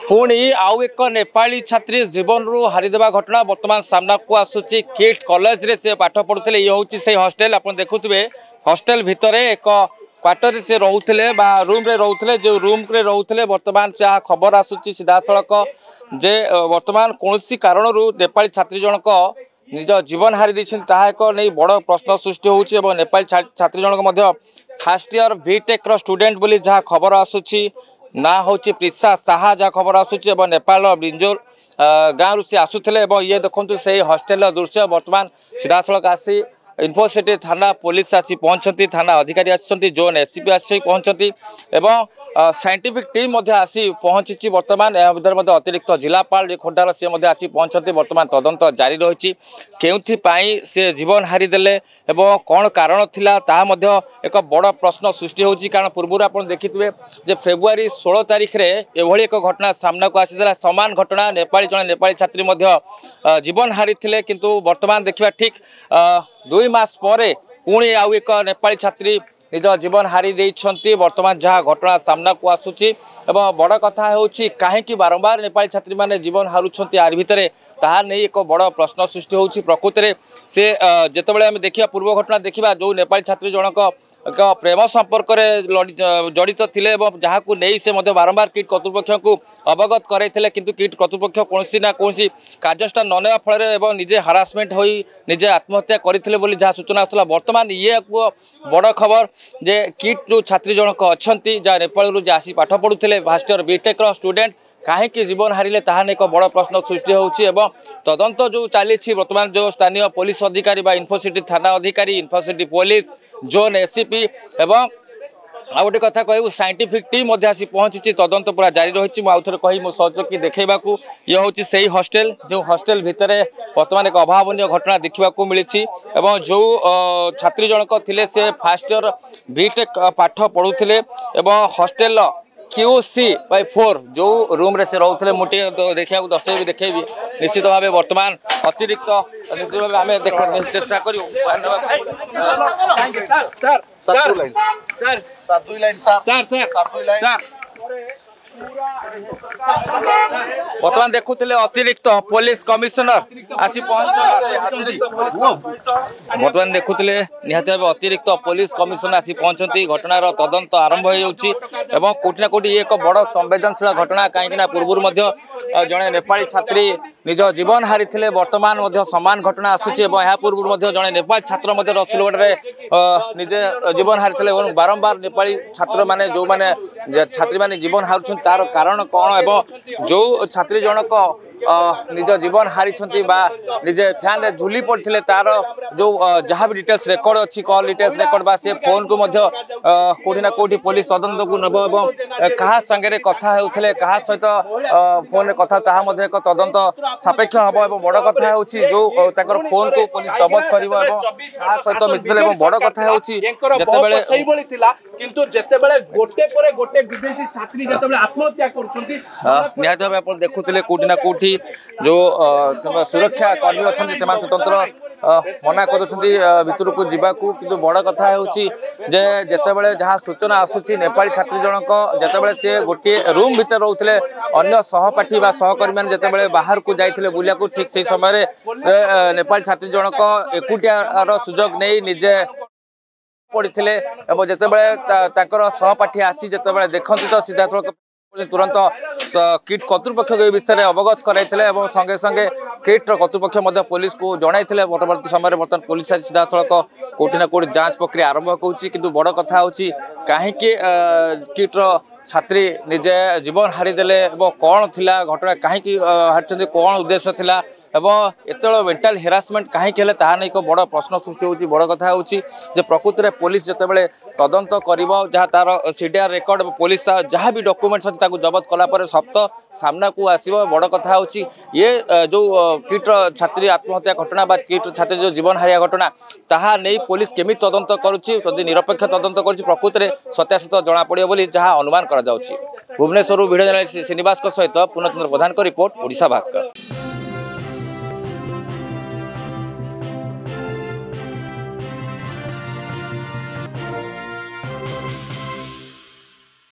पुणी आउ एक नेपाली छात्री जीवन रू हारिदेवा घटना वर्तमान सामना को आसूची किट कॉलेज रे से पाठ पढ़ुते ये हूँ से हॉस्टेल आप देखुए हॉस्टेल भितर एक क्वार्टर से रोते रूम रे रोते जो रूम रे रोते वर्तमान जहाँ खबर आसूची सीधा सड़क जे वर्तमान कौन कारण नेपाली छात्री जनक निज जीवन हारी एक नहीं बड़ प्रश्न सृष्टि होची नेपाली छात्री जनक फास्ट इयर बीटेक स्टूडेंट बोली जहाँ खबर आसूची ना हूँ प्रिसा साहा जहाँ खबर आसूची नेपाल बिंजोर गाँव रू सी आसुले ये देखते से हॉस्टेल दृश्य वर्तमान सीधा सड़क आसी इन्फोसिटी थाना पुलिस आसी पहुंचती थाना अधिकारी आसी जोन एससीपी आसी पहुंचती साइंटिफिक टीम आसी पहुंची वर्तमान यह भर अतिरिक्त जिलापाल जो खोर्धार सी आसी पहुंचती वर्तमान तदंत जारी रही केउथीपाई से जीवन हारिदेले कौन कारण थिला ताहा मध्य एक बड़ प्रश्न सृष्टि होची कारण पूर्व आप देखिथे जे फेब्रुआरी 16 तारिख रे एभली एक घटना सामना को आसी समान घटना जड़े नेपाली छात्री जीवन हारी थिले किंतु वर्तमान देखा ठीक 2 मास पर पुणी आउ एक नेपाली छात्री निज जीवन हारी देइछंती वर्तमान जहाँ घटना सामना को आसूची बड़ कथा होची कहीं बारंबार नेपाली छात्री माने जीवन हारुछंती यार भितर ताहा नहीं एक बड़ प्रश्न सृष्टि होची प्रकृति रे से जेतेबेले हम देखिया पूर्व घटना देखिबा जो नेपाली छात्री जनक एक प्रेम संपर्क जड़ित थिले जहाँ को नहीं से बारंबार किट कर्तृपक्ष को अवगत कराइथिले किंतु किट कर्तृपक्ष कौन ना कौन कार्यानुष्ठान न नेवा फल निजे हारासमेंट हो निजे आत्महत्या करथिले बोली जहाँ सूचना आसला वर्तमान ये बड़ खबर जे किट जो छात्री जनक अच्छा जहाँ नेपाल आसी पाठ पढ़ुले फास्ट इयर बीटेक स्टूडेंट कहीं जीवन हारिले ताहान एक बड़ प्रश्न सृष्टि होची तदंत जो चली वर्तमान जो स्थानीय पुलिस अधिकारी इन्फोसिटी थाना अधिकारी इन्फोसिटी पुलिस जोन एससीपी एवं आ गोटे कथा कहूँ साइंटिफिक टीम आसी पहुंची तदंत पूरा जारी रही आउ थे कही मो सहयोगी देखा ये हूँ से हॉस्टेल जो हॉस्टेल भितर वर्तमान एक अभावन घटना देखा मिली जो छात्री जनक थिले से फास्ट इयर बीटेक पाठ पढ़ुले हॉस्टेल QC/4 जो रूम रे से रोते मुझे देखा दस्ते भी देखेबी निश्चित भाव वर्तमान अतिरिक्त निश्चित भाव आम चेष्टा कर वर्तमान देखुले अतिरिक्त पुलिस कमिशनर आसी पहुंच वर्तमान देखुले निहाती भाव अतिरिक्त पुलिस कमिशनर आसी पहुंचती घटनार तदंत आरंभ हो कोटिना कोटि एक बड़ संवेदनशील घटना कहीं पूर्व जड़े नेपाली छात्री निज जीवन हारी थे वर्तमान समान घटना आसूची पूर्व जड़े नेपाली छात्र रसुलगढ़ निजे जीवन हारी थे बारंबार नेपाली छात्र माने जो माने छात्री माने जीवन हारुछन तार कारण कौन एवं जो छात्री जनक निज जीवन हारी निजे फैन रे झुली पड़ते तार जो जहाँ भी डिटेल्स रेकर्ड अच्छी कॉल डिटेल्स रेकर्ड बा से फोन को कोठिना कोठी पुलिस तदंत को नब क्या संगे कथा होते क्या सहित फोन रे कथा ताहा एक तदंत सापेक्ष हम बड़ कथा हो जो फोन को पुलिस जबत कर सहित मिशिले बड़ कथा निहत भाव आप देखुले कोठिना कोठी जो सुरक्षा कर्मी अच्छा से स्वतंत्र मना कर को जीवाकू किंतु बड़ कथा होते जहाँ सूचना आसूची नेपाली छात्री जनक जितेबाला से गोटे रूम भितर रोते अन्य सहपाठी सहकर्मी मैंने जितेबाला बाहर को जाते बुलिया ठीक से समय नेपाली छात्री जनक एकुटियार सुजोग नहीं निजे पड़ते जितेबाला सहपाठी आसी जितेबाला देखती तो सीधा सड़क तुरंत किट कर्तृपक्ष विषय में अवगत कराइले संगे संगे किट्र कर्तृपक्ष पुलिस को जनइले परवर्ती समय बर्तमान पुलिस सीधा सड़क कोठिना कोठी जांच प्रक्रिया आरंभ होची किंतु बड़ कथा होची कहीं किट्र छात्री निजे जीवन हारिदेले कौन थिला घटना कहीं हारी कौन उद्देश्य थिला एत मेंटल हेरासमेंट कहीं ताहा एक बड़ प्रश्न सृष्टि होची बड़ कथा होची जे प्रकृति में पुलिस जितेबाला तदंत कर जहाँ तार सीडीआर रेकर्ड पुलिस जहाँ भी डॉक्यूमेंट्स अच्छी जबत कलापर सप्त सामना को आसो बड़ कथा होची ये जो किट्र छात्री आत्महत्या घटना बा किट्र छात्री जो जीवन हारिया घटना ताहा नहीं पुलिस केमी तदंत करुच्ची प्रति निरपेक्ष तदंत कर प्रकृति में सत्यासत जना पड़े बोली जहाँ अनुमान करा जाउची। भुवनेश्वर वीडियो जर्नलिस्ट श्रीनिवास सहित पूर्णचंद्र प्रधान रिपोर्ट ओडिशा भास्कर।